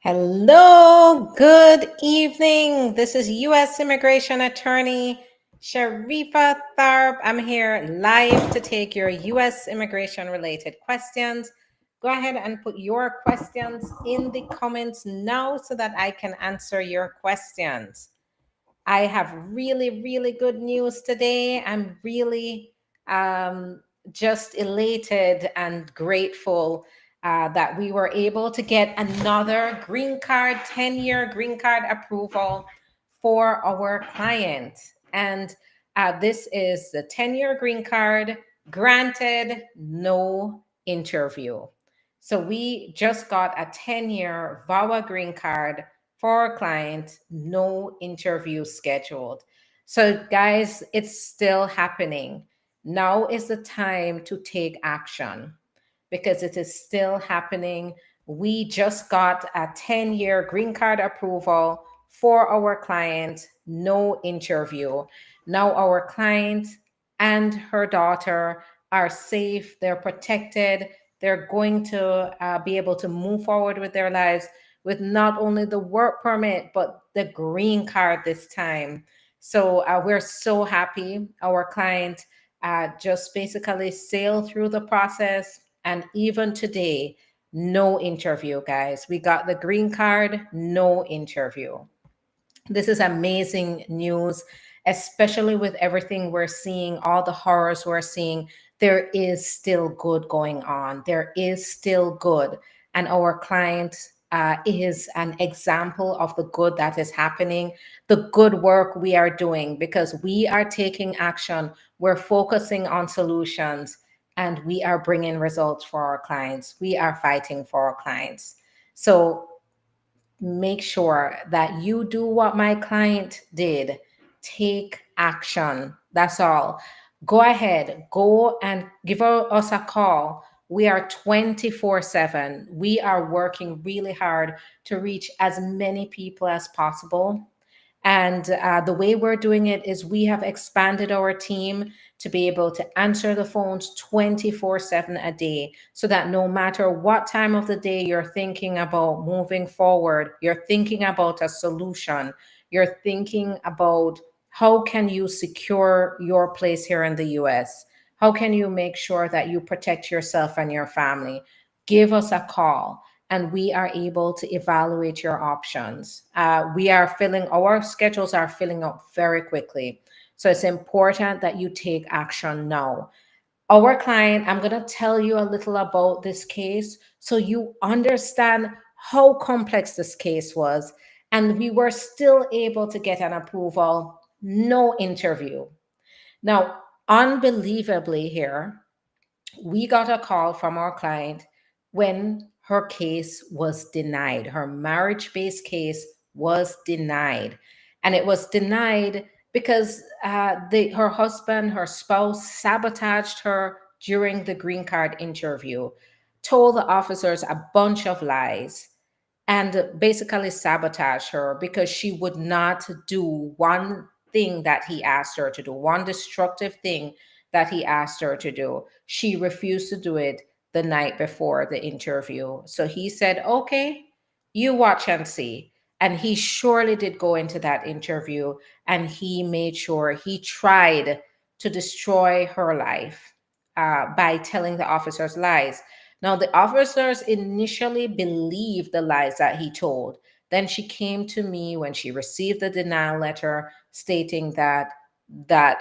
Hello, good evening. This is U.S. Immigration Attorney Sharifa Tharpe. I'm here live to take your U.S. immigration related questions. Go ahead and put your questions in the comments now so that I can answer your questions. I have really, really good news today. I'm really just elated and grateful that we were able to get another green card, 10-year green card approval for our client. And this is the 10-year green card granted, no interview. So we just got a 10-year VAWA green card for our client, no interview scheduled. So, guys, it's still happening. Now is the time to take action because it is still happening. We just got a 10-year green card approval for our client, no interview. Now, our client and her daughter are safe, they're protected, they're going to be able to move forward with their lives with not only the work permit, but the green card this time. So we're so happy. Our client just basically sailed through the process. And even today, no interview, guys. We got the green card, no interview. This is amazing news, especially with everything we're seeing, all the horrors we're seeing. There is still good going on. There is still good. And our client is an example of the good that is happening, the good work we are doing because we are taking action. We're focusing on solutions and we are bringing results for our clients. We are fighting for our clients. So make sure that you do what my client did. Take action. That's all. Go ahead, go and give us a call. We are 24/7. We are working really hard to reach as many people as possible. And the way we're doing it is we have expanded our team to be able to answer the phones 24/7 a day so that no matter what time of the day you're thinking about moving forward, you're thinking about a solution, you're thinking about how can you secure your place here in the US? How can you make sure that you protect yourself and your family? Give us a call and we are able to evaluate your options. Our schedules are filling up very quickly. So it's important that you take action now. Our client, I'm going to tell you a little about this case so you understand how complex this case was. And we were still able to get an approval, no interview. Now, unbelievably, here, we got a call from our client when her case was denied. Her marriage based case was denied. And it was denied because her husband, her spouse, sabotaged her during the green card interview, told the officers a bunch of lies, and basically sabotage her because she would not do one thing that he asked her to do, one destructive thing that he asked her to do. She refused to do it the night before the interview. So he said, okay, you watch and see. And he surely did go into that interview and he made sure he tried to destroy her life by telling the officers lies. Now, the officers initially believed the lies that he told. Then she came to me when she received the denial letter stating that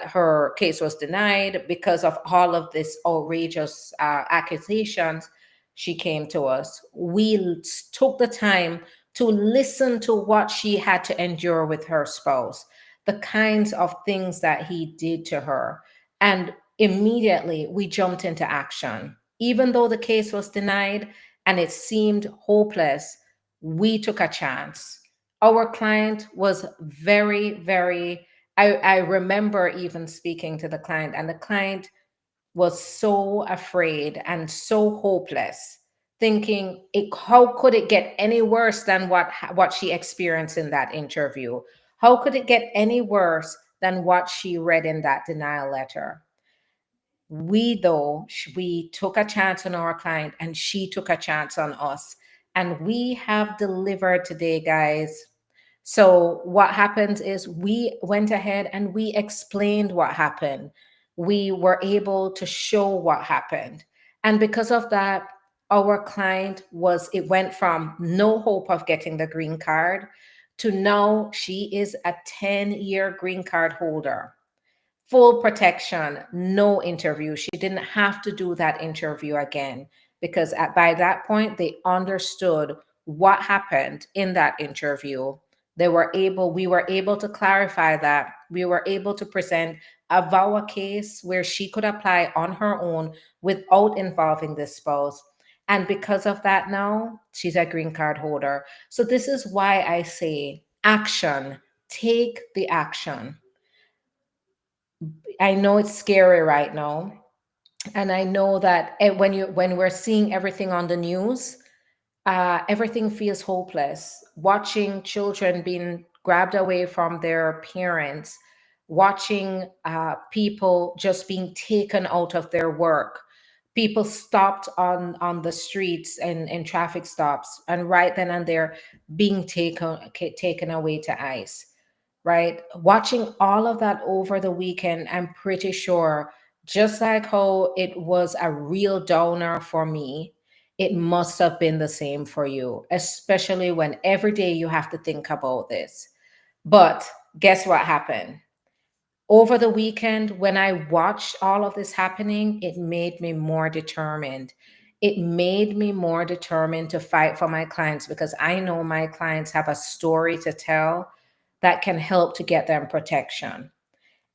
her case was denied because of all of this outrageous accusations. She came to us. We took the time to listen to what she had to endure with her spouse, the kinds of things that he did to her. And immediately we jumped into action. Even though the case was denied and it seemed hopeless, we took a chance. Our client was very, very, I remember even speaking to the client, and the client was so afraid and so hopeless, thinking, how could it get any worse than what she experienced in that interview? How could it get any worse than what she read in that denial letter? We took a chance on our client and she took a chance on us. And we have delivered today, guys. So, what happens is we went ahead and we explained what happened. We were able to show what happened. And because of that, our client it went from no hope of getting the green card to now she is a 10-year green card holder, full protection, no interview. She didn't have to do that interview again because by that point they understood what happened in that interview. We were able to clarify that. We were able to present a VAWA case where she could apply on her own without involving the spouse. And because of that, now she's a green card holder. So this is why I say action, take the action. I know it's scary right now, and I know that when we're seeing everything on the news, everything feels hopeless. Watching children being grabbed away from their parents, watching people just being taken out of their work, people stopped on the streets and in traffic stops, and right then and there being taken away to ICE, right? Watching all of that over the weekend, I'm pretty sure, just like how it was a real downer for me, it must have been the same for you, especially when every day you have to think about this. But guess what happened? Over the weekend, when I watched all of this happening, it made me more determined. It made me more determined to fight for my clients because I know my clients have a story to tell that can help to get them protection.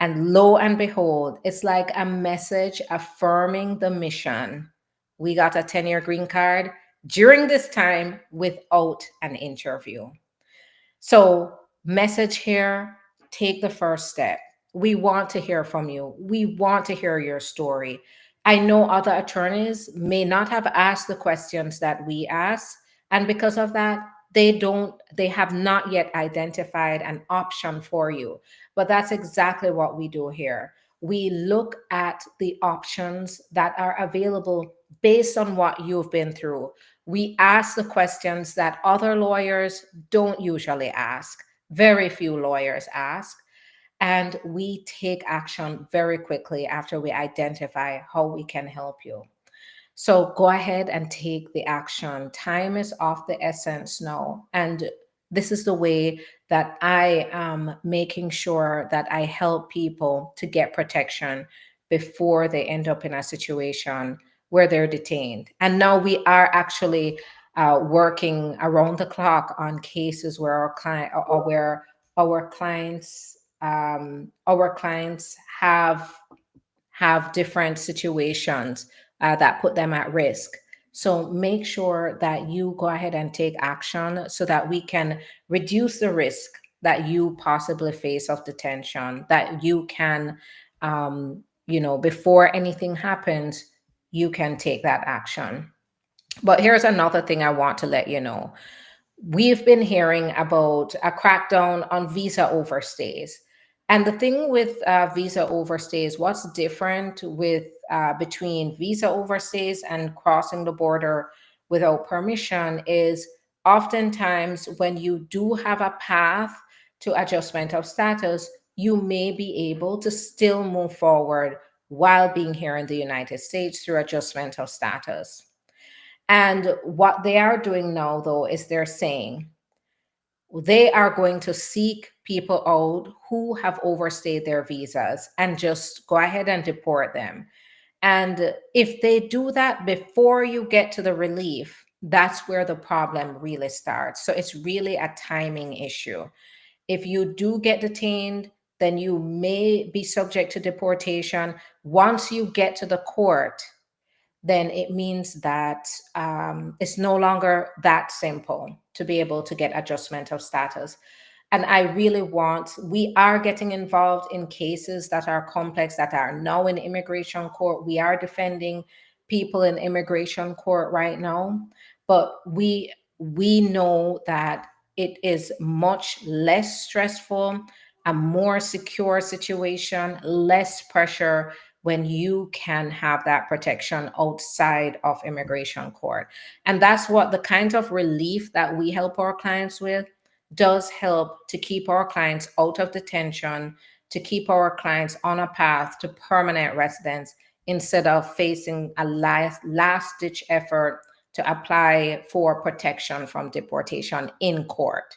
And lo and behold, it's like a message affirming the mission. We got a 10-year green card during this time without an interview. So, message here, take the first step. We want to hear from you. We want to hear your story. I know other attorneys may not have asked the questions that we ask, and because of that, they have not yet identified an option for you. But that's exactly what we do here. We look at the options that are available based on what you've been through. We ask the questions that other lawyers don't usually ask. Very few lawyers ask. And we take action very quickly after we identify how we can help you. So go ahead and take the action. Time is of the essence now. And this is the way that I am making sure that I help people to get protection before they end up in a situation where they're detained. And now we are actually working around the clock on cases where our clients our clients have different situations that put them at risk. So make sure that you go ahead and take action so that we can reduce the risk that you possibly face of detention, that you can, before anything happens, you can take that action. But here's another thing I want to let you know. We've been hearing about a crackdown on visa overstays. And the thing with visa overstays, what's different with between visa overstays and crossing the border without permission is oftentimes when you do have a path to adjustment of status, you may be able to still move forward while being here in the United States through adjustment of status. And what they are doing now, though, is they're saying they are going to seek people out who have overstayed their visas and just go ahead and deport them. And if they do that before you get to the relief, that's where the problem really starts. So it's really a timing issue. If you do get detained, then you may be subject to deportation. Once you get to the court, then it means that it's no longer that simple to be able to get adjustment of status. And we are getting involved in cases that are complex, that are now in immigration court. We are defending people in immigration court right now, but we know that it is much less stressful, a more secure situation, less pressure when you can have that protection outside of immigration court. And that's what the kind of relief that we help our clients with does help to keep our clients out of detention, to keep our clients on a path to permanent residence instead of facing a last ditch effort to apply for protection from deportation in court.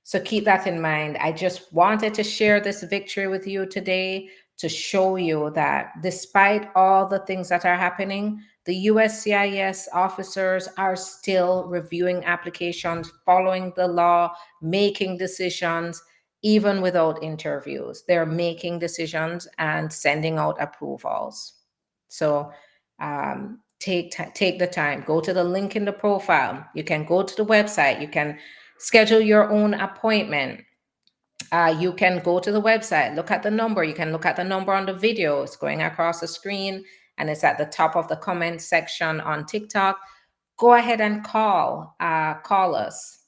So keep that in mind. I just wanted to share this victory with you today to show you that despite all the things that are happening, the USCIS officers are still reviewing applications, following the law, making decisions, even without interviews. They're making decisions and sending out approvals. So take the time. Go to the link in the profile. You can go to the website. You can schedule your own appointment. You can go to the website, look at the number. You can look at the number on the video. It's going across the screen and it's at the top of the comment section on TikTok. Go ahead and call us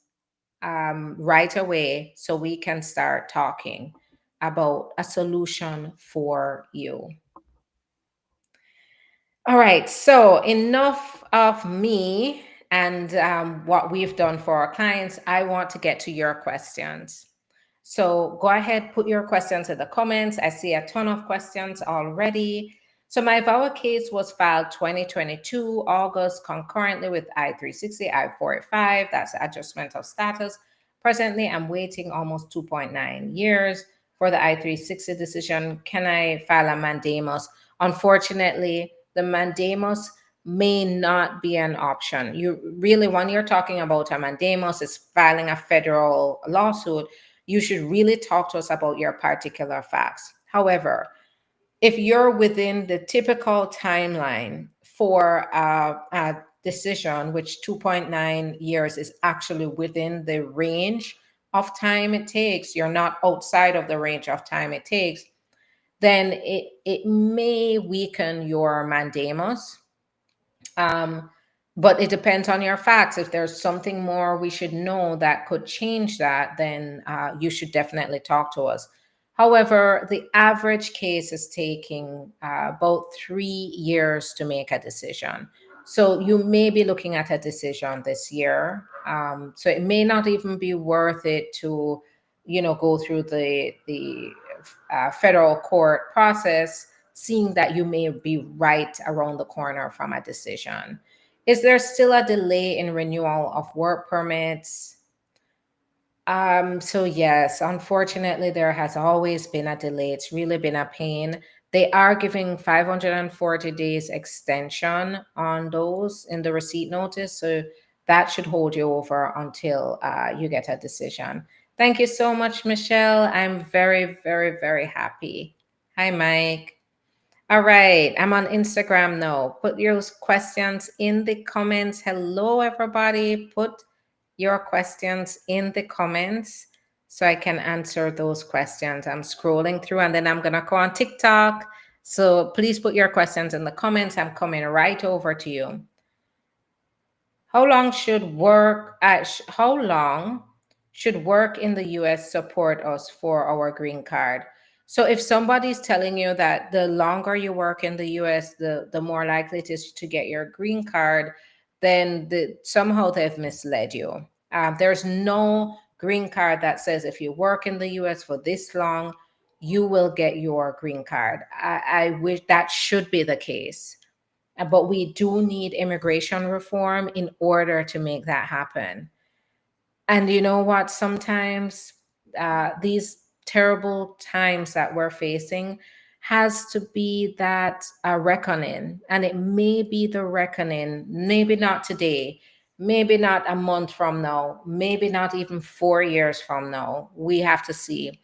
right away so we can start talking about a solution for you. All right, so enough of me and what we've done for our clients. I want to get to your questions. So go ahead, put your questions in the comments. I see a ton of questions already. So my VAWA case was filed 2022 August concurrently with I-360, I-485. That's adjustment of status. Presently, I'm waiting almost 2.9 years for the I-360 decision. Can I file a mandamus? Unfortunately, the mandamus may not be an option. You really, when you're talking about a mandamus, is filing a federal lawsuit, you should really talk to us about your particular facts. However, if you're within the typical timeline for a decision, which 2.9 years is actually within the range of time it takes, you're not outside of the range of time it takes, then it may weaken your mandamus. But it depends on your facts. If there's something more we should know that could change that, then you should definitely talk to us. However, the average case is taking about 3 years to make a decision. So you may be looking at a decision this year. So it may not even be worth it to, go through the federal court process, seeing that you may be right around the corner from a decision. Is there still a delay in renewal of work permits? So yes, unfortunately, there has always been a delay. It's really been a pain. They are giving 540 days extension on those in the receipt notice. So that should hold you over until you get a decision. Thank you so much, Michelle. I'm very, very, very happy. Hi, Mike. All right, I'm on Instagram now. Put your questions in the comments. Hello, everybody. Put your questions in the comments so I can answer those questions. I'm scrolling through and then I'm going to go on TikTok. So please put your questions in the comments. I'm coming right over to you. How long should work in the US support us for our green card? So if somebody's telling you that the longer you work in the US, the more likely it is to get your green card, then somehow they've misled you. There's no green card that says if you work in the US for this long, you will get your green card. I wish that should be the case. But we do need immigration reform in order to make that happen. And you know what? Sometimes these terrible times that we're facing has to be that reckoning. And it may be the reckoning, maybe not today, maybe not a month from now, maybe not even 4 years from now. We have to see.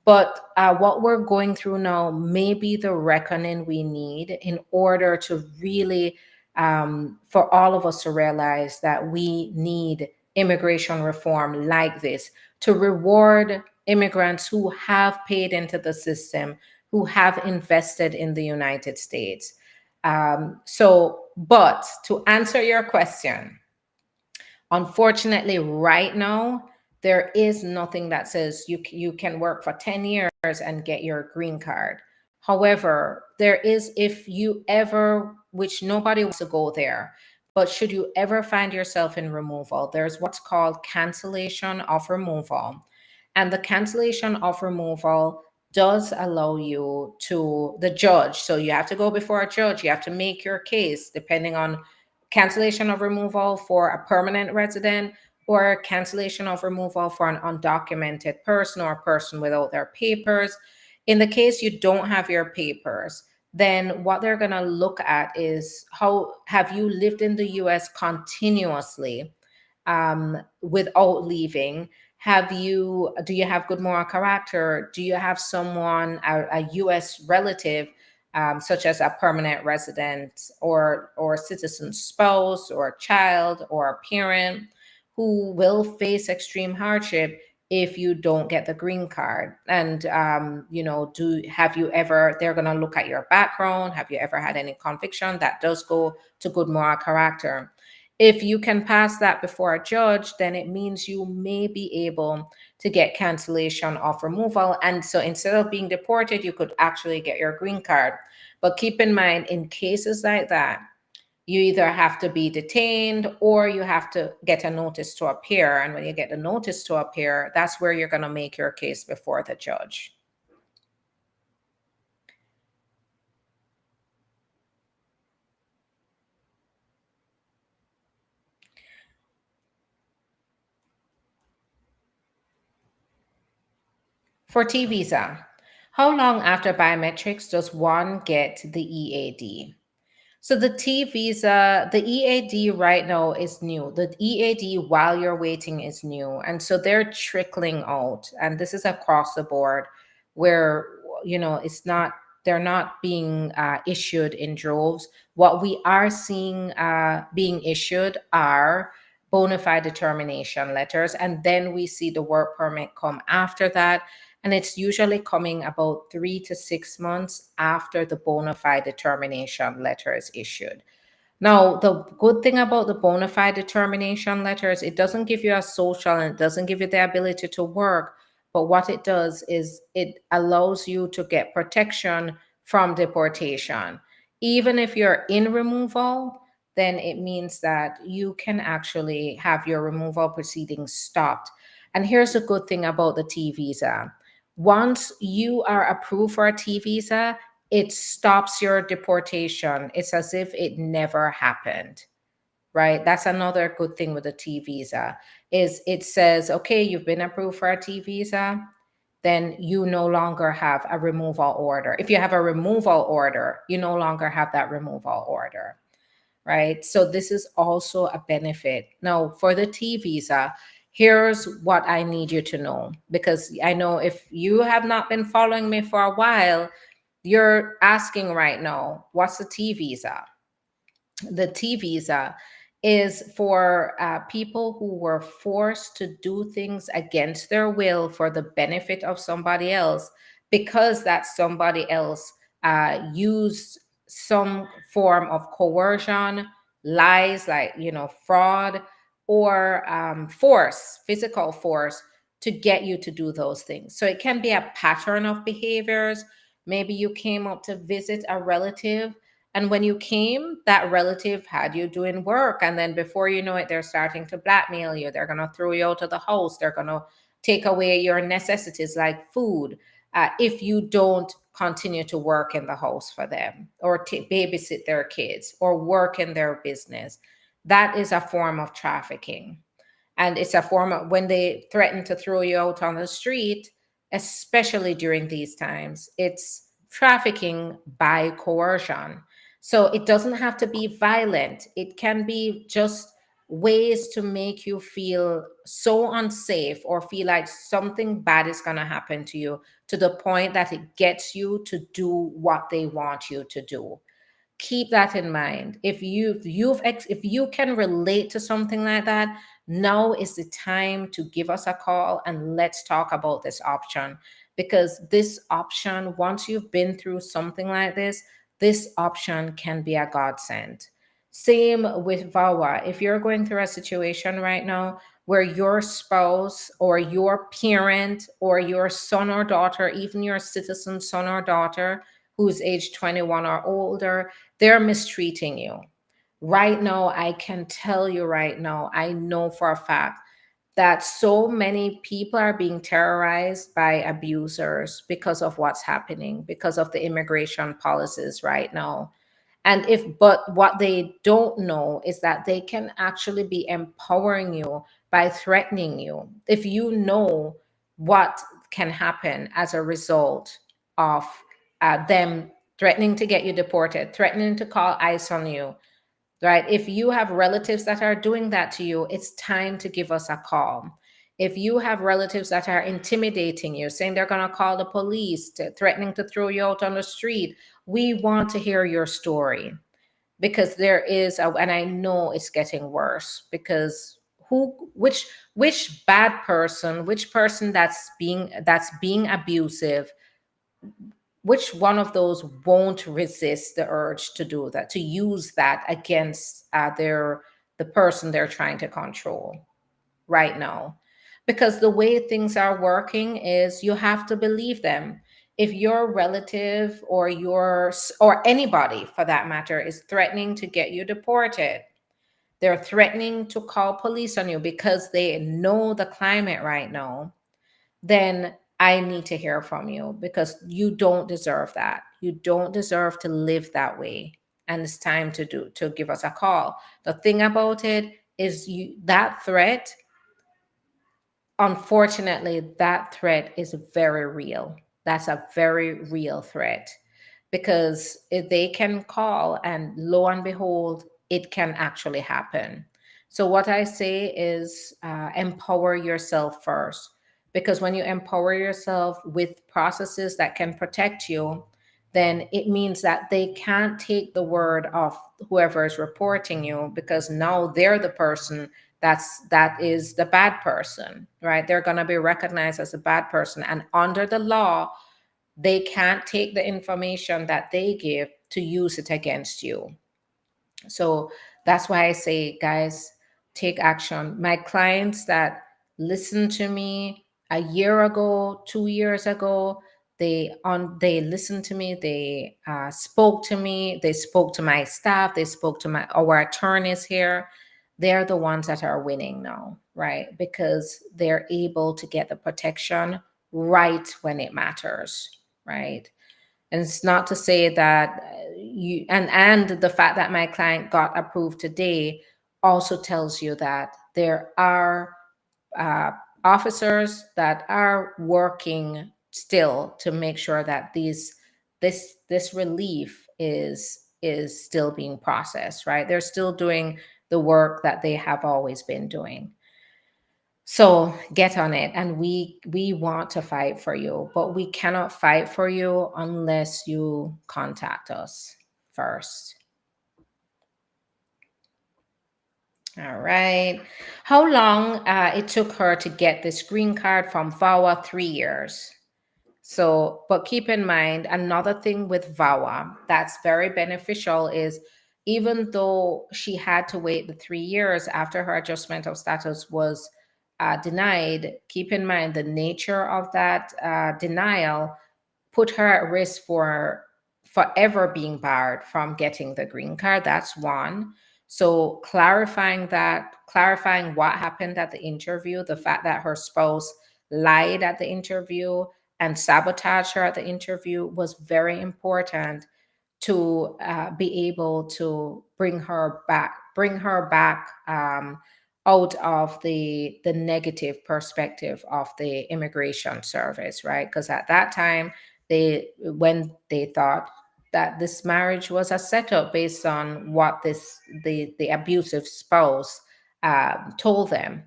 But what we're going through now may be the reckoning we need in order to really, for all of us to realize that we need immigration reform like this to reward immigrants who have paid into the system, who have invested in the United States. But to answer your question, unfortunately, right now, there is nothing that says you can work for 10 years and get your green card. However, there is, if you ever, which nobody wants to go there, but should you ever find yourself in removal, there's what's called cancellation of removal. And the cancellation of removal does allow you to the judge. So you have to go before a judge, you have to make your case depending on cancellation of removal for a permanent resident or cancellation of removal for an undocumented person or a person without their papers. In the case you don't have your papers, then what they're going to look at is how have you lived in the US continuously without leaving? Do you have good moral character? Do you have someone, a US relative, such as a permanent resident or citizen spouse or a child or a parent who will face extreme hardship if you don't get the green card? And have you ever, they're going to look at your background, have you ever had any conviction? That does go to good moral character. If you can pass that before a judge, then it means you may be able to get cancellation of removal. And so instead of being deported, you could actually get your green card. But keep in mind, in cases like that, you either have to be detained or you have to get a notice to appear. And when you get the notice to appear, that's where you're going to make your case before the judge. For T visa, how long after biometrics does one get the EAD? So the T visa, the EAD right now is new. The EAD while you're waiting is new. And so they're trickling out. And this is across the board where, it's not, they're not being issued in droves. What we are seeing being issued are bona fide determination letters. And then we see the work permit come after that. And it's usually coming about 3 to 6 months after the bona fide determination letter is issued. Now, the good thing about the bona fide determination letters, it doesn't give you a social and it doesn't give you the ability to work. But what it does is it allows you to get protection from deportation. Even if you're in removal, then it means that you can actually have your removal proceedings stopped. And here's the good thing about the T visa. Once you are approved for a T visa, it stops your deportation. It's as if it never happened, right? That's another good thing with the T visa is it says, okay, you've been approved for a T visa, then you no longer have a removal order. If you have a removal order, you no longer have that removal order, right? So this is also a benefit. Now, for the T visa, here's what I need you to know, because I know if you have not been following me for a while, you're asking right now, what's the T visa? The T visa is for people who were forced to do things against their will for the benefit of somebody else, because that somebody else used some form of coercion, lies, like, fraud, or force, physical force, to get you to do those things. So it can be a pattern of behaviors. Maybe you came up to visit a relative, and when you came, that relative had you doing work. And then before you know it, they're starting to blackmail you. They're going to throw you out of the house. They're going to take away your necessities like food if you don't continue to work in the house for them, or babysit their kids, or work in their business. That is a form of trafficking. And it's a form of when they threaten to throw you out on the street, especially during these times, it's trafficking by coercion. So it doesn't have to be violent. It can be just ways to make you feel so unsafe or feel like something bad is going to happen to you, to the point that it gets you to do what they want you to do. Keep that in mind. If you can relate to something like that, now is the time to give us a call and let's talk about this option. Because this option, once you've been through something like this option can be a godsend. Same with VAWA. If you're going through a situation right now where your spouse or your parent or your son or daughter, even your citizen son or daughter, who's age 21 or older, they're mistreating you. Right now, I can tell you right now, I know for a fact that so many people are being terrorized by abusers because of what's happening, because of the immigration policies right now. But what they don't know is that they can actually be empowering you by threatening you. If you know what can happen as a result of them threatening to get you deported, threatening to call ICE on you, right? If you have relatives that are doing that to you, it's time to give us a call. If you have relatives that are intimidating you, saying they're going to call the police, threatening to throw you out on the street, we want to hear your story, because and I know it's getting worse, because which bad person, which person that's being abusive, which one of those won't resist the urge to do that, to use that against the person they're trying to control right now? Because the way things are working is you have to believe them. If your relative or anybody for that matter is threatening to get you deported, they're threatening to call police on you because they know the climate right now, then I need to hear from you, because you don't deserve that. You don't deserve to live that way. And it's time to give us a call. The thing about it is that threat, unfortunately, that threat is very real. That's a very real threat, because if they can call, and lo and behold, it can actually happen. So, what I say is empower yourself first, because when you empower yourself with processes that can protect you, then it means that they can't take the word of whoever is reporting you, because now they're the person that is the bad person, right? They're going to be recognized as a bad person, and under the law, they can't take the information that they give to use it against you. So that's why I say, guys, take action. My clients that listened to me a year ago, 2 years ago, they listened to me. They spoke to me. They spoke to my staff. They spoke to our attorneys here. They're the ones that are winning now, right? Because they're able to get the protection right when it matters, right? And it's not to say that you and the fact that my client got approved today also tells you that there are uh, officers that are working still to make sure that this relief is still being processed, right? They're still doing the work that they have always been doing. So get on it, and we want to fight for you, but we cannot fight for you unless you contact us first. All right. How long it took her to get this green card from VAWA? 3 years. So, but keep in mind, another thing with VAWA that's very beneficial is, even though she had to wait the 3 years after her adjustment of status was denied, keep in mind the nature of that denial put her at risk for forever being barred from getting the green card. That's one. So clarifying what happened at the interview, the fact that her spouse lied at the interview and sabotaged her at the interview, was very important to be able to bring her back out of the negative perspective of the immigration service, right? Because at that time, when they thought that this marriage was a setup based on what the abusive spouse told them.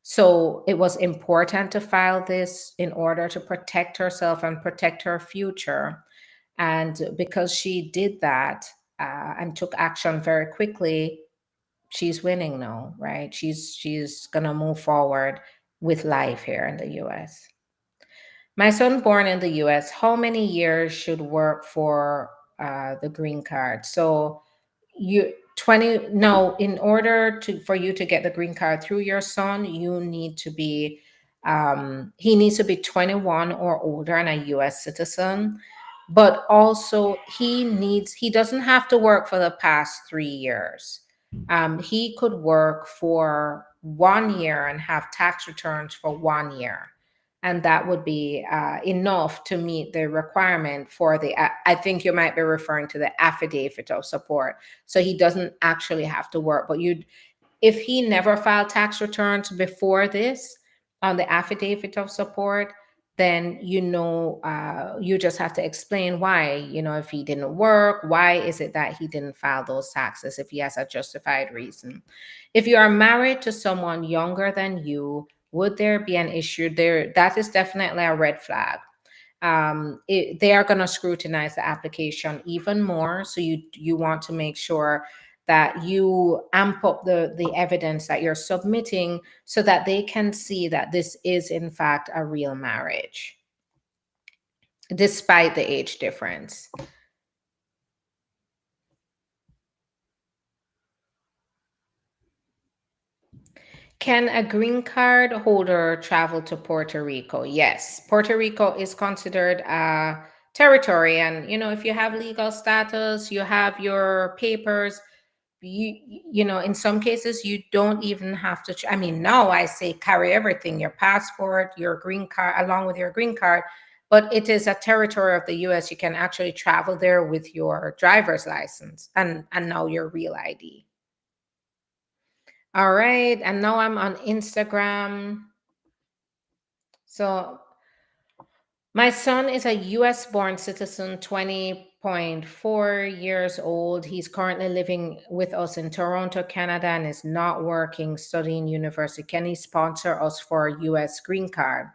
So it was important to file this in order to protect herself and protect her future. And because she did that and took action very quickly, she's winning now, right? She's gonna move forward with life here in the U.S. My son born in the U.S., how many years should work for the green card? So you 20 no, in order for you to get the green card through your son, you need to be he needs to be 21 or older and a U.S. citizen. but also he doesn't have to work for the past 3 years. He could work for 1 year and have tax returns for 1 year. And that would be enough to meet the requirement for I think you might be referring to the affidavit of support. So he doesn't actually have to work, but if he never filed tax returns before this on the affidavit of support, then you just have to explain why. If he didn't work, why is it that he didn't file those taxes if he has a justified reason. If you are married to someone younger than you, would there be an issue there? That is definitely a red flag. They are going to scrutinize the application even more. So you want to make sure that you amp up the evidence that you're submitting so that they can see that this is in fact a real marriage, despite the age difference. Can a green card holder travel to Puerto Rico? Yes. Puerto Rico is considered a territory. And, if you have legal status, you have your papers, in some cases, you don't even have to, I mean, now I say carry everything, your passport, your green card, along with your green card, but it is a territory of the US. You can actually travel there with your driver's license and now your real ID. All right. And now I'm on Instagram. So my son is a US born citizen, 20.4 years old. He's currently living with us in Toronto, Canada, and is not working, studying university. Can he sponsor us for a US green card?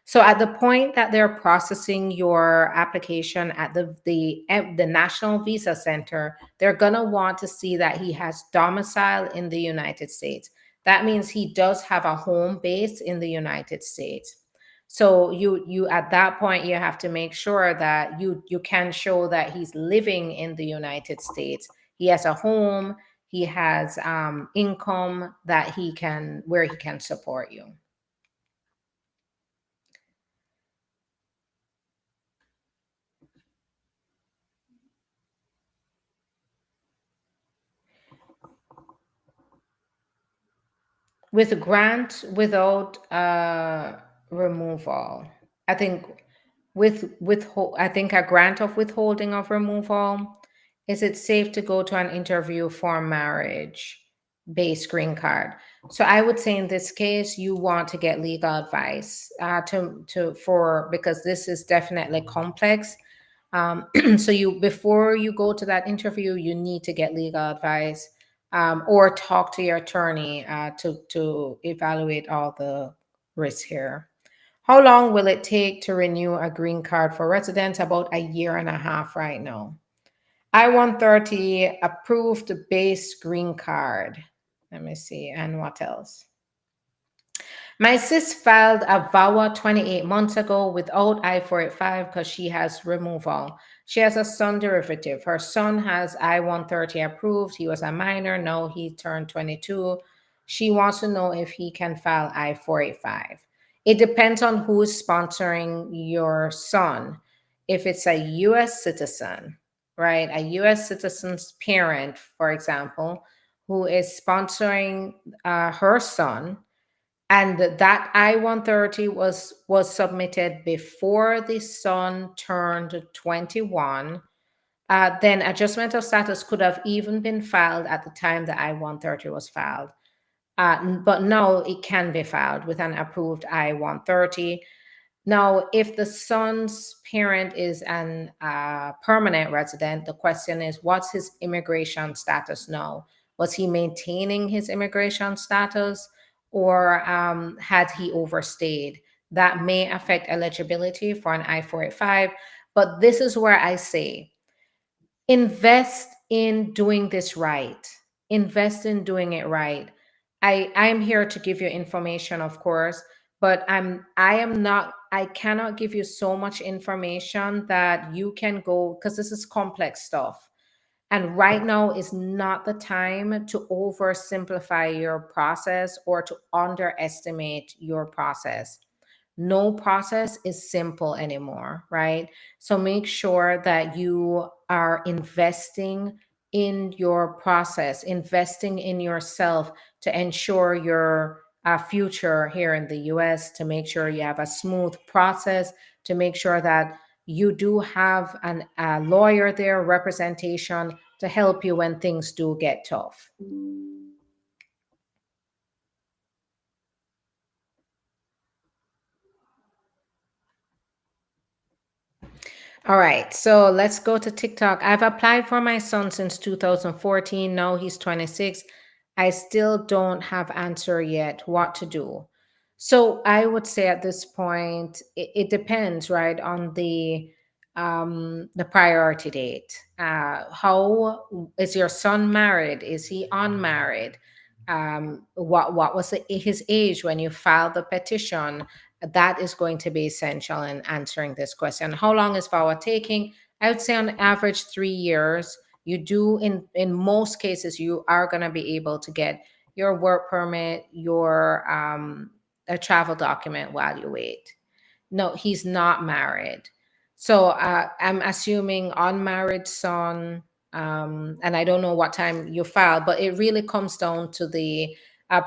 So at the point that they're processing your application at the National Visa Center, they're gonna want to see that he has domicile in the United States. That means he does have a home base in the United States. So you at that point you have to make sure that you can show that he's living in the United States. He has a home, he has income that where he can support you. With a grant without removal, I think I think a grant of withholding of removal. Is it safe to go to an interview for marriage based green card? So I would say in this case you want to get legal advice because this is definitely complex. So before you go to that interview, you need to get legal advice, or talk to your attorney to evaluate all the risks here. How long will it take to renew a green card for residents? About a year and a half right now. I-130 approved base green card. Let me see. And what else? My sis filed a VAWA 28 months ago without I-485 because she has removal. She has a son derivative. Her son has I-130 approved. He was a minor. Now he turned 22. She wants to know if he can file I-485. It depends on who's sponsoring your son. If it's a U.S. citizen, right? A U.S. citizen's parent, for example, who is sponsoring her son, and that I-130 was submitted before the son turned 21, then adjustment of status could have even been filed at the time the I-130 was filed. But now it can be filed with an approved I-130. Now, if the son's parent is an permanent resident, the question is, what's his immigration status now? Was he maintaining his immigration status, or had he overstayed? That may affect eligibility for an I-485. But this is where I say, invest in doing this right. Invest in doing it right. I'm here to give you information, of course, but I cannot give you so much information that you can go, because this is complex stuff. And right now is not the time to oversimplify your process or to underestimate your process. No process is simple anymore, right? So make sure that you are investing in your process, investing in yourself to ensure your future here in the US, to make sure you have a smooth process, to make sure that you do have a lawyer there, representation to help you when things do get tough. All right, so let's go to TikTok. I've applied for my son since 2014. Now he's 26. I still don't have answer yet what to do. So I would say at this point, it depends, right, on the priority date. How is your son married? Is he unmarried? What was his age when you filed the petition? That is going to be essential in answering this question. How long is VAWA taking? I would say on average 3 years. You do in most cases you are going to be able to get your work permit, your a travel document while you wait. No, he's not married. So I'm assuming unmarried son, and I don't know what time you filed, but it really comes down to the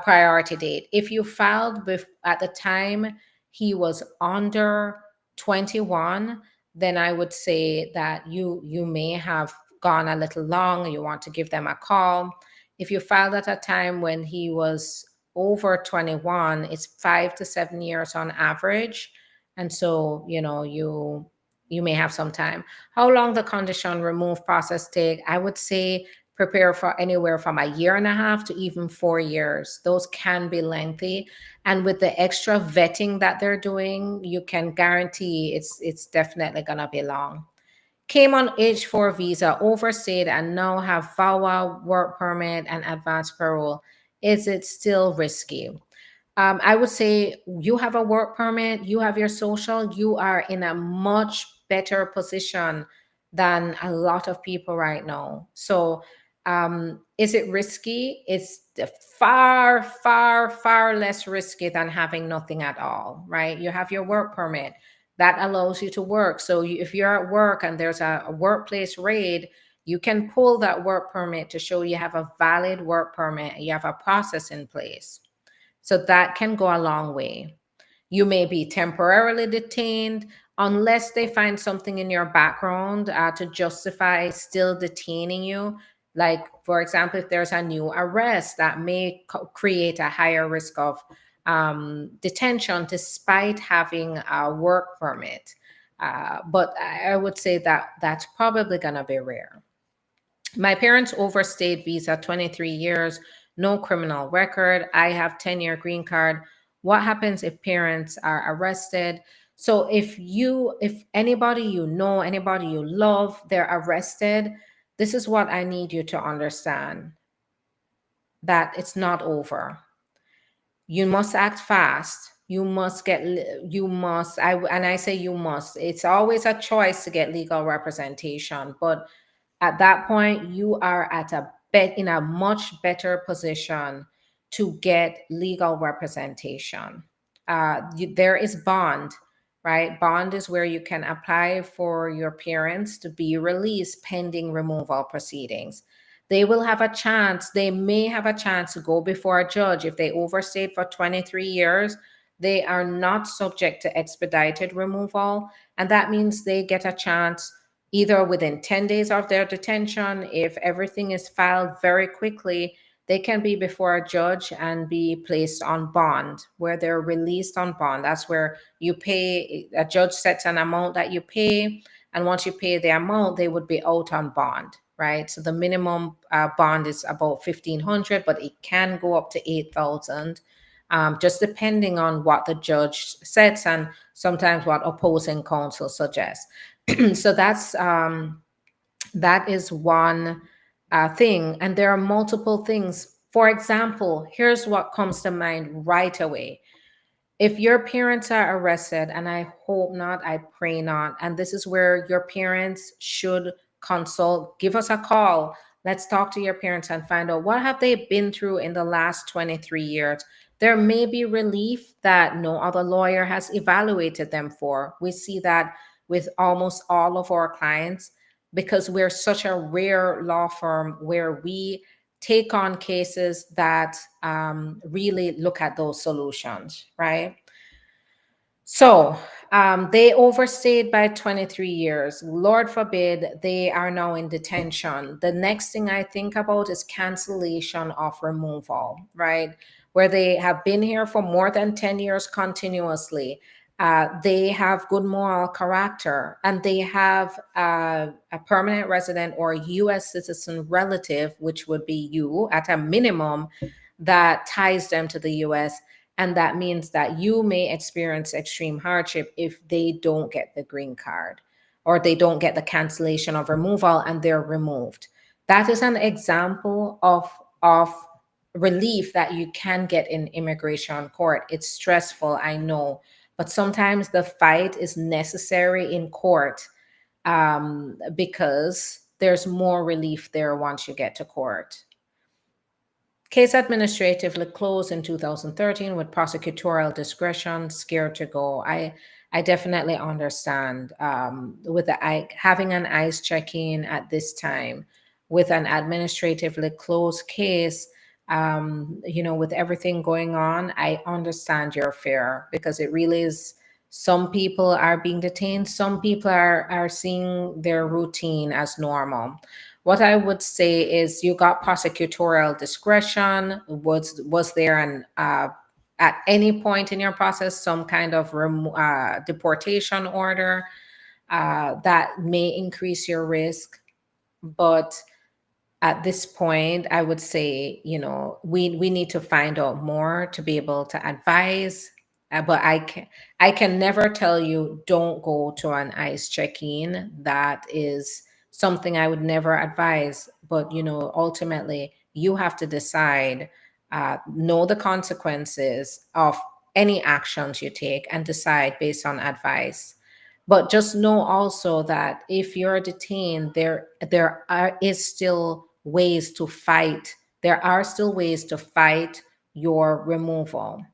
priority date. If you filed at the time he was under 21, then I would say that you may have gone a little long. You want to give them a call. If you filed at a time when he was over 21, it's 5 to 7 years on average, and so you may have some time. How long the condition remove process take? I would say prepare for anywhere from a year and a half to even 4 years. Those can be lengthy, and with the extra vetting that they're doing, you can guarantee it's definitely gonna be long. Came on H4 visa, overstayed, and now have VAWA, work permit, and advanced parole. Is it still risky? I would say you have a work permit, you have your social, you are in a much better position than a lot of people right now. So, is it risky? It's far, far, far less risky than having nothing at all, right? You have your work permit that allows you to work. So, if you're at work and there's a workplace raid, you can pull that work permit to show you have a valid work permit, you have a process in place. So that can go a long way. You may be temporarily detained unless they find something in your background to justify still detaining you. Like, for example, if there's a new arrest that may create a higher risk of detention despite having a work permit. But I would say that that's probably going to be rare. My parents overstayed visa 23 years, no criminal record. I have 10-year green card. What happens if parents are arrested? So if anybody you know, anybody you love, they're arrested, this is what I need you to understand, that it's not over. You must act fast. You must, and I say you must. It's always a choice to get legal representation, but at that point you are at a bet in a much better position to get legal representation. There is bond, right? Bond is where you can apply for your parents to be released pending removal proceedings. They will have a chance, they may have a chance to go before a judge. If they overstayed for 23 years, they are not subject to expedited removal. And that means they get a chance either within 10 days of their detention. If everything is filed very quickly, they can be before a judge and be placed on bond, where they're released on bond. That's where you pay, a judge sets an amount that you pay, and once you pay the amount, they would be out on bond, right? So the minimum bond is about 1,500, but it can go up to 8,000, just depending on what the judge sets and sometimes what opposing counsel suggests. So that is one thing, and there are multiple things. For example, here's what comes to mind right away. If your parents are arrested, and I hope not, I pray not, and this is where your parents should consult, give us a call. Let's talk to your parents and find out what have they been through in the last 23 years. There may be relief that no other lawyer has evaluated them for. We see that with almost all of our clients because we're such a rare law firm where we take on cases that really look at those solutions, right? So they overstayed by 23 years. Lord forbid they are now in detention. The next thing I think about is cancellation of removal, right? Where they have been here for more than 10 years continuously. They have good moral character and they have a permanent resident or US citizen relative, which would be you at a minimum, that ties them to the US. And that means that you may experience extreme hardship if they don't get the green card or they don't get the cancellation of removal and they're removed. That is an example of relief that you can get in immigration court. It's stressful, I know, but sometimes the fight is necessary in court because there's more relief there once you get to court. Case administratively closed in 2013 with prosecutorial discretion, scared to go. I definitely understand with having an ICE check-in at this time with an administratively closed case, with everything going on, I understand your fear because it really is. Some people are being detained. Some people are seeing their routine as normal. What I would say is you got prosecutorial discretion. Was there an at any point in your process some kind of deportation order that may increase your risk? But at this point, I would say, we need to find out more to be able to advise. But I can never tell you don't go to an ICE check-in. That is something I would never advise. But ultimately, you have to decide, know the consequences of any actions you take, and decide based on advice. But just know also that if you're detained, is still ways to fight. There are still ways to fight your removal.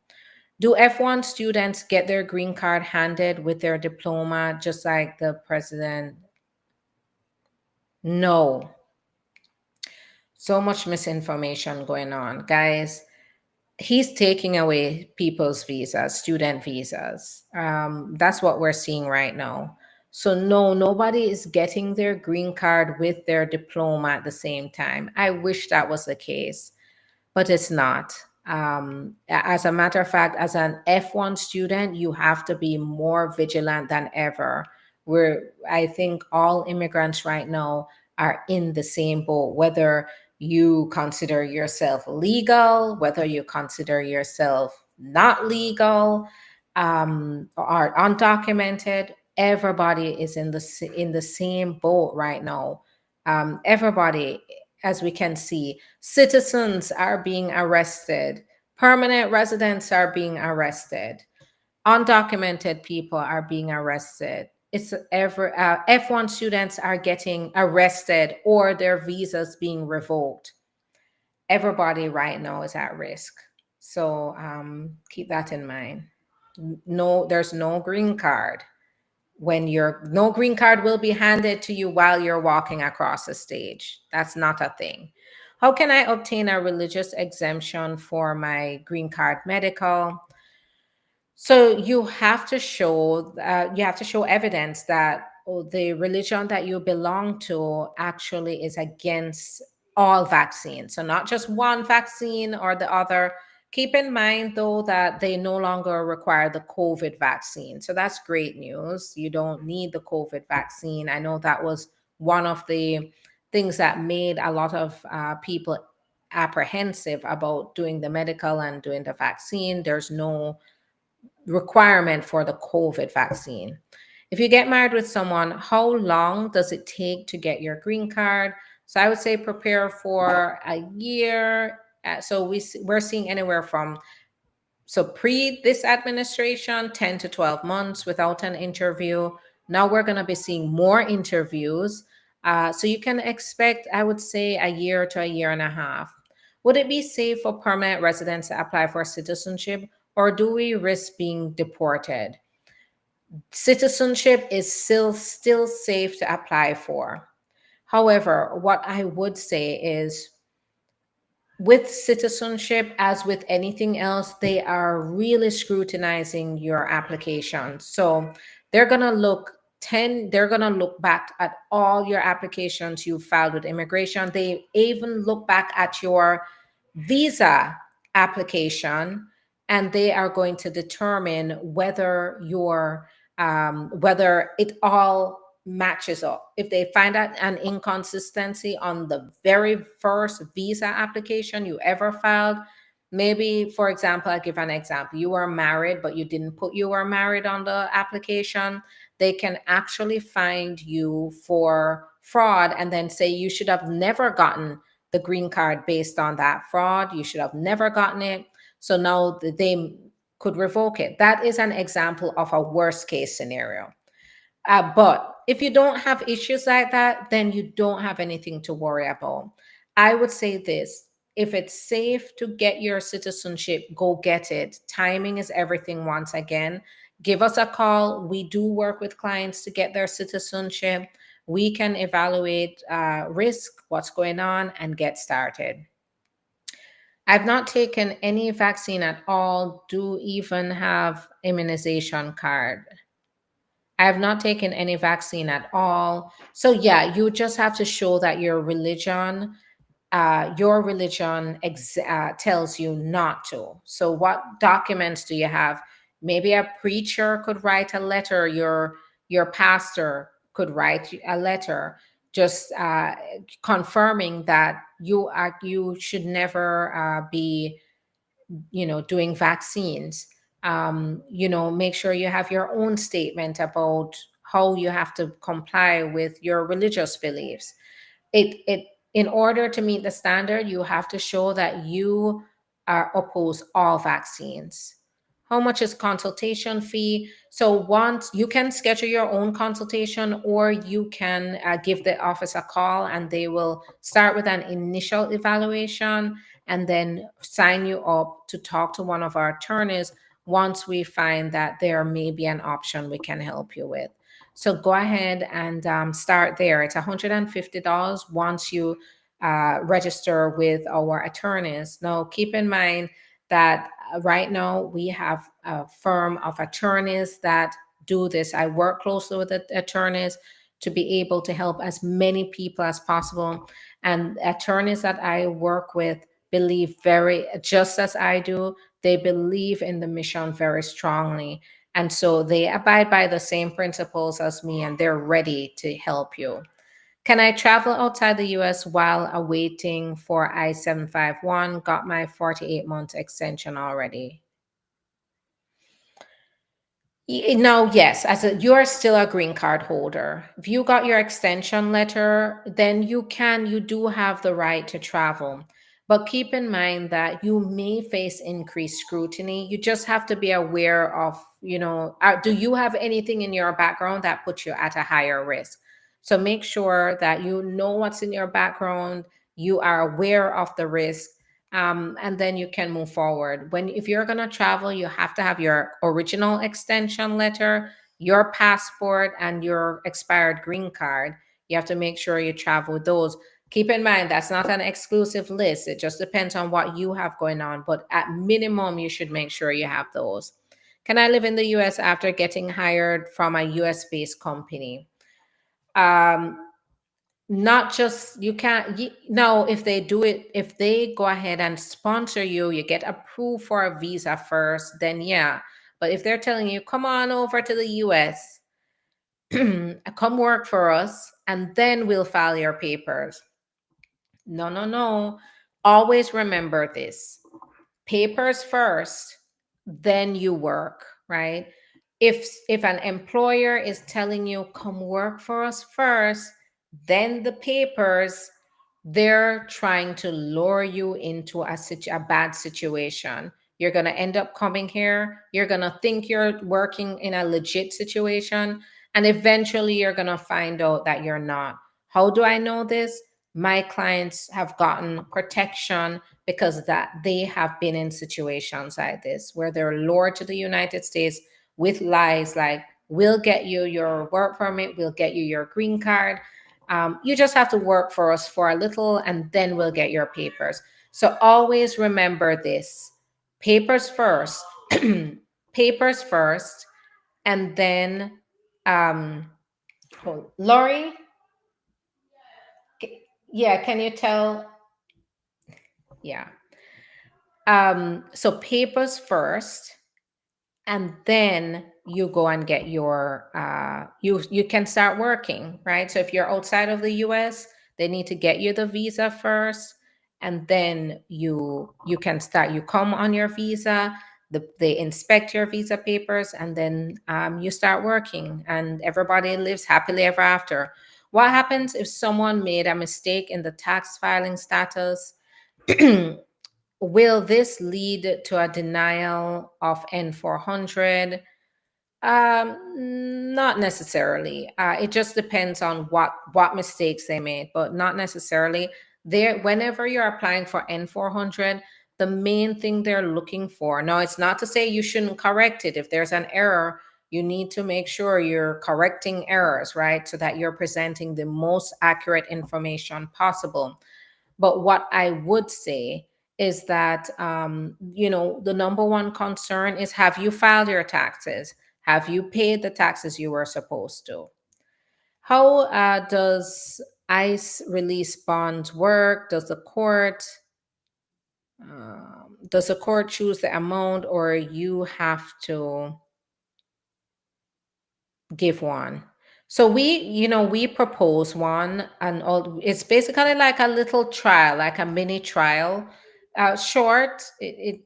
Do F1 students get their green card handed with their diploma, just like the president? No. So much misinformation going on, guys. He's taking away people's visas, student visas. That's what we're seeing right now. So no, nobody is getting their green card with their diploma at the same time. I wish that was the case, but it's not. As a matter of fact, as an F1 student, you have to be more vigilant than ever. I think all immigrants right now are in the same boat, whether you consider yourself legal, whether you consider yourself not legal, or undocumented. Everybody is in the same boat right now. Everybody, as we can see, citizens are being arrested, permanent residents are being arrested, undocumented people are being arrested. It's F1 students are getting arrested or their visas being revoked. Everybody right now is at risk. So keep that in mind. No, there's no green card. No green card will be handed to you while you're walking across the stage. That's not a thing. How can I obtain a religious exemption for my green card medical? So you have to show evidence that the religion that you belong to actually is against all vaccines. So not just one vaccine or the other. Keep in mind though that they no longer require the COVID vaccine. So that's great news. You don't need the COVID vaccine. I know that was one of the things that made a lot of people apprehensive about doing the medical and doing the vaccine. There's no requirement for the COVID vaccine. If you get married with someone, how long does it take to get your green card? So I would say prepare for a year. We're seeing anywhere from, so pre this administration, 10 to 12 months without an interview. Now we're going to be seeing more interviews. So you can expect, I would say, a year to a year and a half. Would it be safe for permanent residents to apply for citizenship, or do we risk being deported? Citizenship is still safe to apply for. However, what I would say is, with citizenship, as with anything else, they are really scrutinizing your application. So they're gonna look back at all your applications you filed with immigration. They even look back at your visa application, and they are going to determine whether it all matches up. If they find out an inconsistency on the very first visa application you ever filed, maybe, for example, I'll give an example. You were married, but you didn't put you were married on the application. They can actually find you for fraud and then say you should have never gotten the green card based on that fraud. You should have never gotten it. So now they could revoke it. That is an example of a worst case scenario. But if you don't have issues like that, then you don't have anything to worry about. I would say this: if it's safe to get your citizenship, go get it. Timing is everything once again. Give us a call. We do work with clients to get their citizenship. We can evaluate risk, what's going on, and get started. I've not taken any vaccine at all, do even have immunization card. I have not taken any vaccine at all. So yeah, you just have to show that your religion tells you not to. So what documents do you have? Maybe a preacher could write a letter. Your pastor could write a letter, just confirming that you should never be doing vaccines. Make sure you have your own statement about how you have to comply with your religious beliefs. It In order to meet the standard, you have to show that you are oppose all vaccines. How much is consultation fee? So once you can schedule your own consultation, or you can give the office a call, and they will start with an initial evaluation and then sign you up to talk to one of our attorneys once we find that there may be an option we can help you with. So go ahead and start there. It's $150 once you register with our attorneys. Now, keep in mind that right now we have a firm of attorneys that do this. I work closely with the attorneys to be able to help as many people as possible. And attorneys that I work with believe just as I do, they believe in the mission very strongly. And so they abide by the same principles as me, and they're ready to help you. Can I travel outside the US while awaiting for I-751? Got my 48-month extension already. No, yes, you are still a green card holder. If you got your extension letter, then you do have the right to travel. But keep in mind that you may face increased scrutiny. You just have to be aware of, do you have anything in your background that puts you at a higher risk? So make sure that you know what's in your background, you are aware of the risk, and then you can move forward. If you're going to travel, you have to have your original extension letter, your passport, and your expired green card. You have to make sure you travel with those. Keep in mind, that's not an exclusive list. It just depends on what you have going on. But at minimum, you should make sure you have those. Can I live in the US after getting hired from a US based company? Not just you can't no If they do it, if they go ahead and sponsor you, you get approved for a visa first, then yeah. But if they're telling you, come on over to the US, come work for us, and then we'll file your papers. No, no, no. Always remember this: papers first, then you work, right? If an employer is telling you, come work for us first, then the papers, they're trying to lure you into a bad situation. You're going to end up coming here, you're going to think you're working in a legit situation, and eventually you're going to find out that you're not. How do I know this? My clients have gotten protection because that they have been in situations like this where they're lured to the United States with lies like, we'll get you your work permit, we'll get you your green card. You just have to work for us for a little and then we'll get your papers. So always remember this: papers first, papers first, and then, Lori, yeah, can you tell? Yeah. So papers first, and then you go and get your you can start working, right? So if you're outside of the US, they need to get you the visa first, and then you can start. You come on your visa, they inspect your visa papers, and then you start working, and everybody lives happily ever after. What happens if someone made a mistake in the tax filing status? Will this lead to a denial of N400? Not necessarily. It just depends on what mistakes they made, but not necessarily. There, whenever you're applying for N400, the main thing they're looking for. Now, it's not to say you shouldn't correct it. If there's an error, you need to make sure you're correcting errors, right? So that you're presenting the most accurate information possible. But what I would say is that, the number one concern is, have you filed your taxes? Have you paid the taxes you were supposed to? How does ICE release bonds work? Does the court choose the amount, or you have to give one? So we propose one, and all. It's basically like a little trial, like a mini trial, short,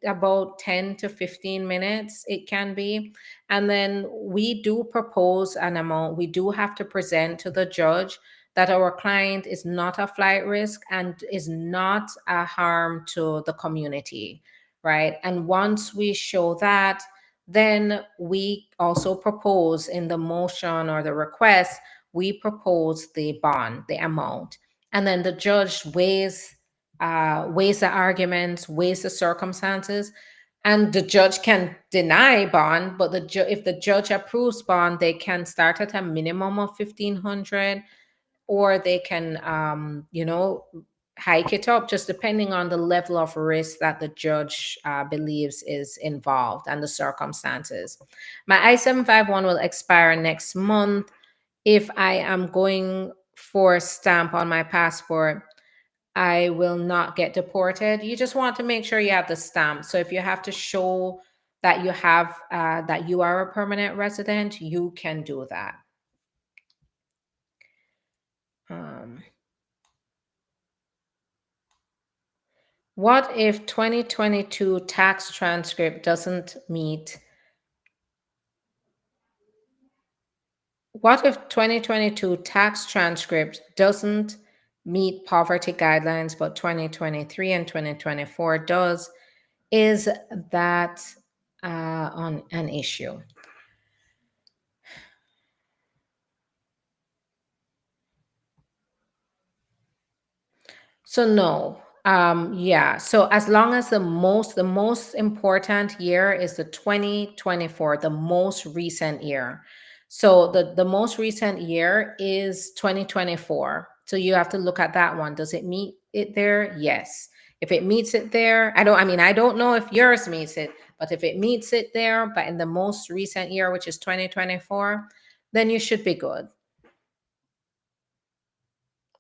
about 10 to 15 minutes it can be. And then we do propose an amount. We do have to present to the judge that our client is not a flight risk and is not a harm to the community, right? And once we show that, then we also propose in the motion or the request, we propose the bond, the amount. And then the judge weighs the arguments, weighs the circumstances, and the judge can deny bond, but if the judge approves bond, they can start at a minimum of 1,500, or they can, hike it up, just depending on the level of risk that the judge believes is involved and the circumstances. My I-751 will expire next month. If I am going for a stamp on my passport, I will not get deported. You just want to make sure you have the stamp. So if you have to show that that you are a permanent resident, you can do that. Um, What if 2022 tax transcript doesn't meet? What if 2022 tax transcript doesn't meet poverty guidelines, but 2023 and 2024 does? Is that on an issue? So no. Yeah. So as long as the most important year is the 2024, the most recent year. So the most recent year is 2024. So you have to look at that one. Does it meet it there? Yes. If it meets it there, I don't know if yours meets it, but if it meets it there, but in the most recent year, which is 2024, then you should be good.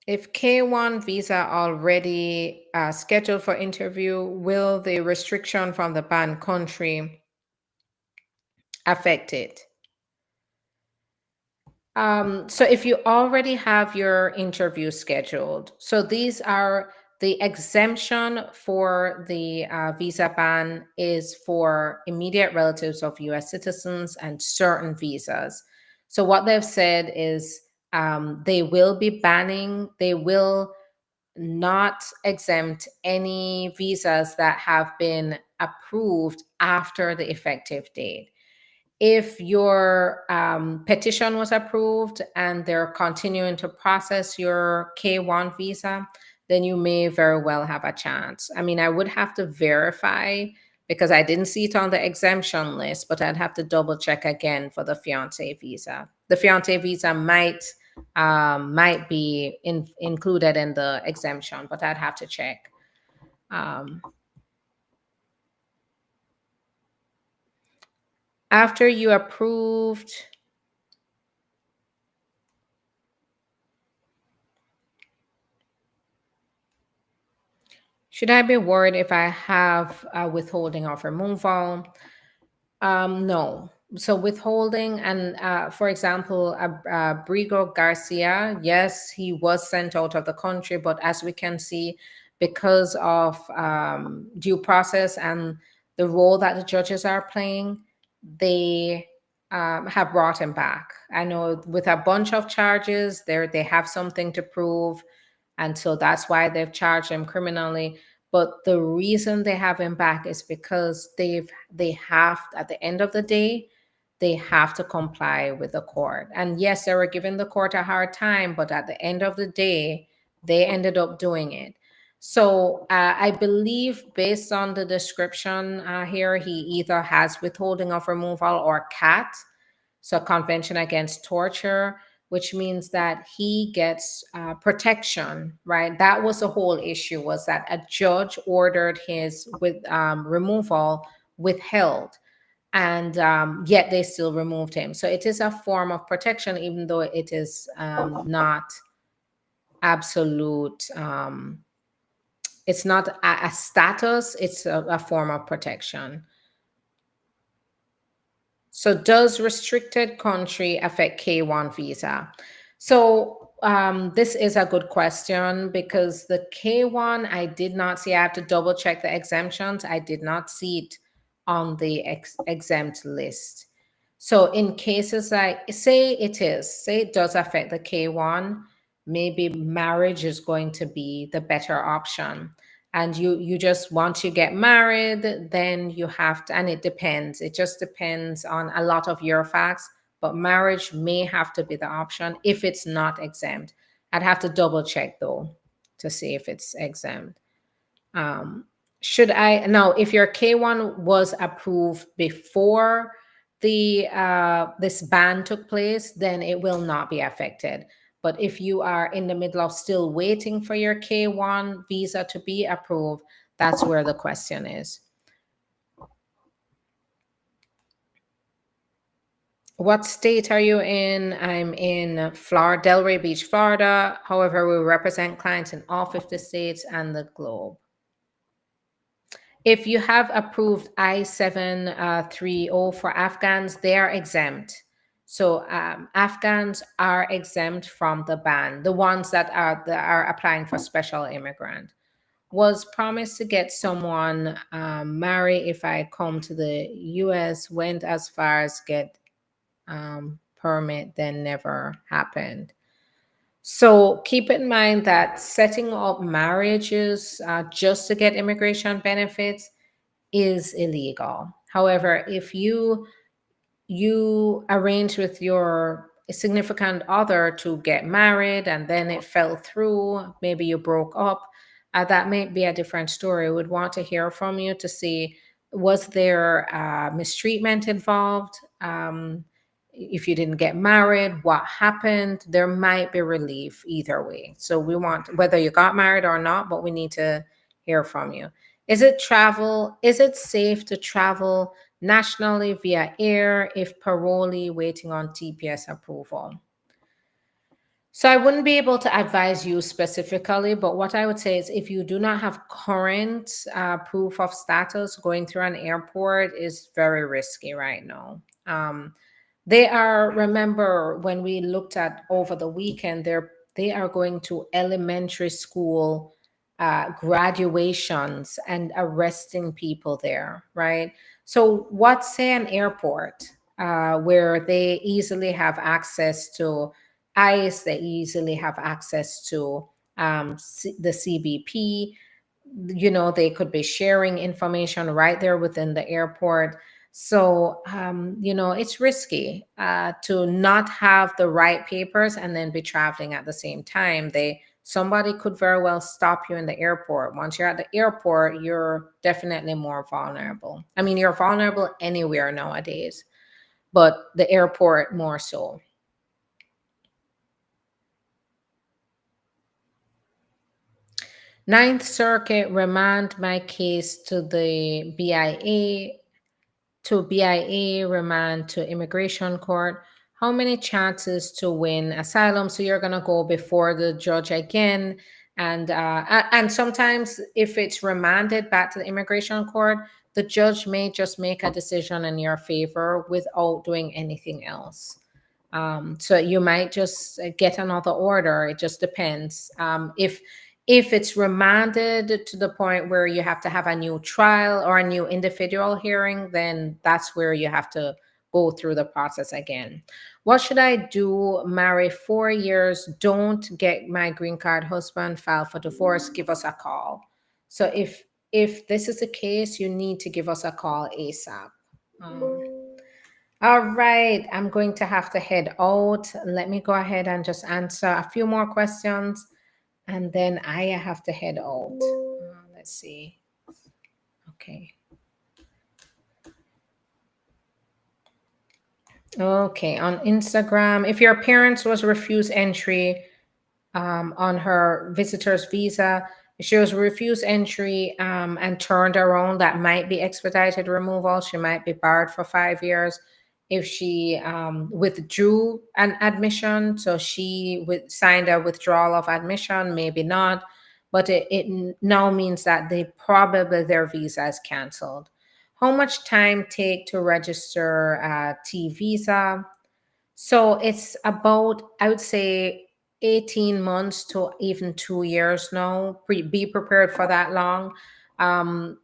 If K1 visa already scheduled for interview, will the restriction from the banned country affect it? So if you already have your interview scheduled, so these are the exemption for the visa ban is for immediate relatives of US citizens and certain visas. So what they've said is they will not exempt any visas that have been approved after the effective date. If your petition was approved and they're continuing to process your K1 visa, then you may very well have a chance. I mean, I would have to verify because I didn't see it on the exemption list, but I'd have to double check again for the fiance visa. The fiance visa might be included in the exemption, but I'd have to check. Um, after you approved, should I be worried if I have a withholding of removal? No. So withholding and, for example, Brigo Garcia, yes, he was sent out of the country, but as we can see, because of due process and the role that the judges are playing, they have brought him back. I know with a bunch of charges, they have something to prove, and so that's why they've charged him criminally. But the reason they have him back is because they have, at the end of the day, they have to comply with the court. And yes, they were giving the court a hard time, but at the end of the day, they ended up doing it. So I believe, based on the description here, he either has withholding of removal or CAT, so Convention Against Torture, which means that he gets protection, right? That was the whole issue, was that a judge ordered his removal withheld, and yet they still removed him. So it is a form of protection, even though it is not absolute. It's not a status, it's a form of protection. So does restricted country affect K1 visa? So this is a good question, because the K1, I did not see. I have to double check the exemptions. I did not see it on the exempt list. So in cases like, say it does affect the K1, maybe marriage is going to be the better option. And you just, once you get married, then you have to, and it just depends on a lot of your facts, but marriage may have to be the option if it's not exempt. I'd have to double check though to see if it's exempt. Should I now, if your K1 was approved before the this ban took place, then it will not be affected. But if you are in the middle of still waiting for your K1 visa to be approved, that's where the question is. What state are you in? I'm in Florida, Delray Beach, Florida. However, we represent clients in all 50 states and the globe. If you have approved I-730 for Afghans, they are exempt. So Afghans are exempt from the ban, the ones that are applying for special immigrant. Was promised to get someone married if I come to the US, went as far as get permit, then never happened. So keep in mind that setting up marriages just to get immigration benefits is illegal. However, if you arrange with your significant other to get married and then it fell through, maybe you broke up, that may be a different story. Would want to hear from you to see, was there mistreatment involved? If you didn't get married, what happened? There might be relief either way. So we want, whether you got married or not, but we need to hear from you. Is it safe to travel nationally via air if parolee waiting on TPS approval? So I wouldn't be able to advise you specifically, but what I would say is, if you do not have current proof of status, going through an airport is very risky right now. Remember when we looked at over the weekend, they are going to elementary school graduations and arresting people there, right? So what's, say, an airport where they easily have access to ICE, they easily have access to the CBP, they could be sharing information right there within the airport. So, it's risky to not have the right papers and then be traveling at the same time. somebody could very well stop you in the airport. Once you're at the airport, you're definitely more vulnerable. I mean, you're vulnerable anywhere nowadays, but the airport more so. Ninth Circuit remand my case to the BIA, to BIA, remand to immigration court. How many chances to win asylum? So you're gonna go before the judge again, and sometimes if it's remanded back to the immigration court, the judge may just make a decision in your favor without doing anything else. So you might just get another order. It just depends. If it's remanded to the point where you have to have a new trial or a new individual hearing, then that's where you have to go through the process again. What should I do? Marry 4 years, don't get my green card husband, file for divorce, give us a call. So if this is the case, you need to give us a call ASAP. All right, I'm going to have to head out. Let me go ahead and just answer a few more questions, and then I have to head out. Let's see. Okay. Okay, on Instagram, if your parents was refused entry on her visitor's visa, if she was refused entry and turned around, that might be expedited removal. She might be barred for 5 years. If she withdrew an admission, so she signed a withdrawal of admission, maybe not, but it now means that probably their visa is canceled. How much time take to register a T visa? So it's about, I would say, 18 months to even 2 years now. Be prepared for that long.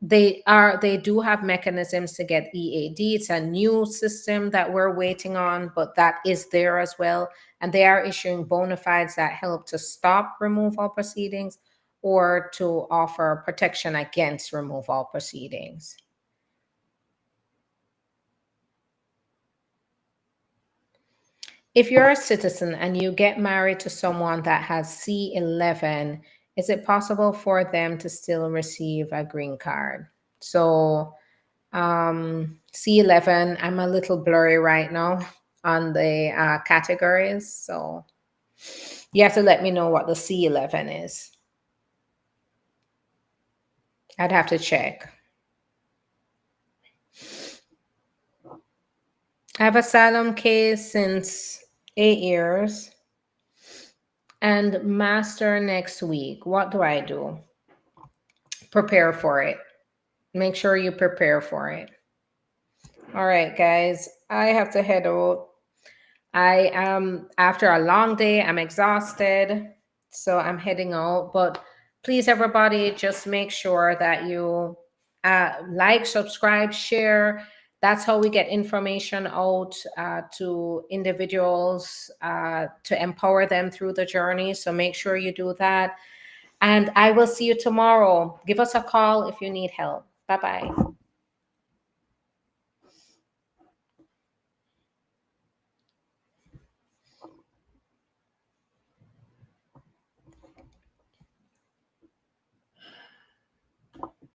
They do have mechanisms to get EAD. It's a new system that we're waiting on, but that is there as well. And they are issuing bona fides that help to stop removal proceedings or to offer protection against removal proceedings. If you're a citizen and you get married to someone that has C11, is it possible for them to still receive a green card? So, C11, I'm a little blurry right now on the categories. So, you have to let me know what the C11 is. I'd have to check. I have asylum case since 8 years and master next week. What do I do? Prepare for it. Make sure you prepare for it. All right, guys, I have to head out. I am, after a long day, I'm exhausted, so I'm heading out. But please, everybody, just make sure that you like, subscribe, share. That's how we get information out to individuals to empower them through the journey. So make sure you do that. And I will see you tomorrow. Give us a call if you need help. Bye-bye.